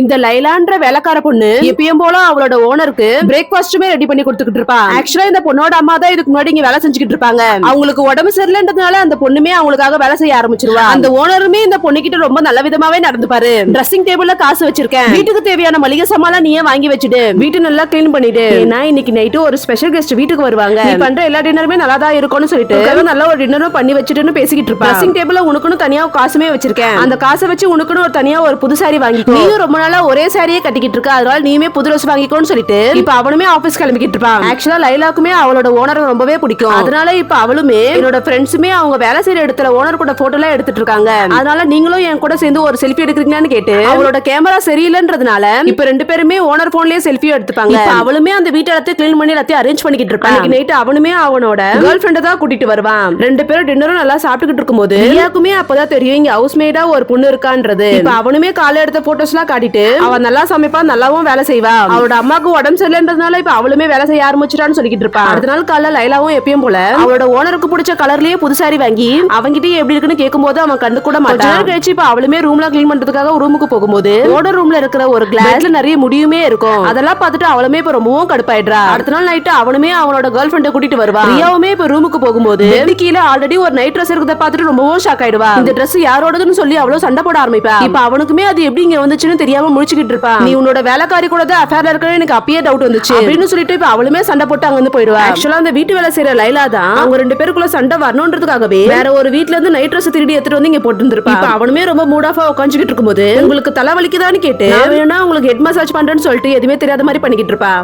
இந்த லைலான்ற வேலைக்கார பொண்ணு எப்பயும் போல அவளோட ஓனருக்கு பிரேக்ஃபாஸ்ட்டுமே ரெடி பண்ணி கொடுத்துக்கிட்டு இருப்பா. ஆக்சுவலா இந்த பொண்ணோட அம்மா தான் இதுக்கு முன்னாடி இங்க வேலை செஞ்சுக்கிட்டு இருப்பாங்க. அவங்களுக்கு உடம்பு சரியில்லைன்றதுனால அந்த பொண்ணுமே அவங்களுக்காக வேலை செய்ய ஆரம்பிச்சிருவா. அந்த ஓனருமே இந்த பொண்ணுகிட்ட ரொம்ப நல்ல விதமாவே நடந்துப்பாரு. ட்ரெஸ்ஸிங் டேபிள்ல காசு வச்சிருக்கேன், வீட்டுக்கு தேவையான மளிகை சாமான் நீயே வாங்கி வச்சுடு, வீட்டு நல்லா கிளீன் பண்ணிடு, ஏன்னா இன்னைக்கு நைட்டு ஒரு ஸ்பெஷல் கெஸ்ட் வீட்டுக்கு வருவாங்க, நீ பண்ற எல்லா டின்னருமே நல்லா தான் இருக்கும்னு சொல்லிட்டு நல்ல ஒரு டின்னரும் பண்ணி வச்சுட்டுன்னு பேசிக்கிட்டு இருப்பா. ட்ரெஸ்ஸிங் டேபிள்ல உனக்குன்னு தனியா காசுமே வச்சிருக்கேன், அந்த காசை வச்சு உனக்குன்னு ஒரு தனியா ஒரு புது சாரி வாங்கிக்கோ, நீயும் ரொம்ப நாளா ஒரே சாரியே கட்டிக்கிட்டு இருக்க, அதனால நீயுமே புது ட்ரெஸ் வாங்கிக்கோன்னு சொல்லிட்டு இப்ப அவனுமே ஆபீஸ் கிளம்பிக்கிட்டு இருப்பான். ஆக்சுவலா லைலாக்குமே அவளோட ஓனர் ரொம்பவே பிடிக்கும். அதனால இப்ப அவளுமே என்னோட ஃப்ரெண்ட்ஸுமே அவங்க வேலை செய்யற இடத்துல ஓனர் கூட போட்டோ எல்லாம் எடுத்துட்டு இருக்காங்க, அதனால நீங்களும் என் கூட சேர்ந்து ஒரு செல்ஃபி எடுக்கிறீங்கன்னு கேட்டு அவளோட கேமரா சரியில்லைன்றதுனால இப்ப ரெண்டு பேருமே ஓனர் போன்லயே செல்ஃபி எடுத்துப்பாங்க. அவளுமே அந்த வீட்டை எல்லாத்தையும் கிளீன் பண்ணி எல்லாத்தையும் அரேஞ்ச் பண்ணிக்கிட்டு இருப்பான். நைட் அவனுமே அவனோட கேர்ள் ஃப்ரெண்ட் தான் கூட்டிட்டு வருவான். ரெண்டு பேரும் டின்னரும் நல்லா சாப்பிட்டுக்கிட்டு இருக்கும்போது ரியாக்குமே அப்பதான் தெரியும் இங்க ஹவுஸ் மேடா ஒரு பொண்ணு இருக்கான்றது. இப்ப அவனுமே காலையில எடுத்த போட்டோஸ் எல்லாம் காட்டிட்டு அவன் நல்லா சமைப்பா, நல்லாவும் வேலை செய்வா, அவளோட அம்மாக்கு உடம்பு சரியில்லைன்றதுனால இப்ப அவளுமே வேலை செய்ய ஆரம்பிச்சிட்டான்னு சொல்லிக்கிட்டு இருப்பா. அடுத்த நாள் காலைல லைலாவும் எப்பயும் போல அவளோட ஓனருக்கு பிடிச்ச கலர்லயே புது சாரி வாங்கி அவங்கிட்ட எப்படி இருக்குன்னு கேட்கும்போது அவன் கண்டு கூட மாட்டான். கழிச்சு இப்ப அவளுமே ரூம்ல கிளீன் பண்றதுக்காக ரூமுக்கு போகும்போது ஓனர் ரூம்ல இருக்கிற ஒரு கிளாஸ்ல நிறைய முடியுமே இருக்கும், அதெல்லாம் பார்த்துட்டு அவளுமே இப்ப ரொம்பவும் கடுப்பாயிடுறா. அடுத்த நாள் நைட்டு அவனுமே அவனோட கேர்ள் ஃப்ரெண்டை கூட்டிட்டு வருவா. ரியாவுமே இப்ப ரூமுக்கு போகும்போது கீழே ஆல்ரெடி ஒரு நைட் ட்ரெஸ் இருக்கிறத பார்த்துட்டு ரொம்பவும் ஷாக் ஆயிடுவா. இந்த ட்ரெஸ் யாரோடதுன்னு சொல்லி அவ்வளவு சண்டை போட ஆரம்பிப்பா. இப்ப அவனுக்குமே அது எப்படி இங்க வந்துச்சுன்னு தெரியாம முழிச்சுக்கிட்டு இருப்பா. நீ உன்னோட வேலைக்காரி கூட தான் அஃபேர்ல இருக்கன்னு எனக்கு அப்பயே டவுட் வந்துச்சு அப்படின்னு சொல்லிட்டு இப்ப அவளுமே சண்டை போட்டு அங்க வந்து போயிடுவா. ஆக்சுவலா அந்த வீட்டு வேலை செய்யற லைலா தான் அவங்க ரெண்டு பேருக்குள்ள சண்டை வரணும்ன்றதுக்காகவே வேற ஒரு வீட்ல இருந்து நைட் ட்ரெஸ் திருடி எடுத்துட்டு வந்து இங்க போட்டு இருந்திருப்பா. இப்ப அவனுமே ரொம்ப மூட் ஆஃபா உட்காந்துக்கிட்டு இருக்கும்போது உங்களுக்கு தலை வலிக்குதான்னு கேட்டு வேணும்னா உங்களுக்கு ஹெட் மசாஜ் பண்றேன்னு சொல்லிட்டு எதுவுமே தெரியாத மாதிரி பண்ணிக்கிட்டு இருப்பா.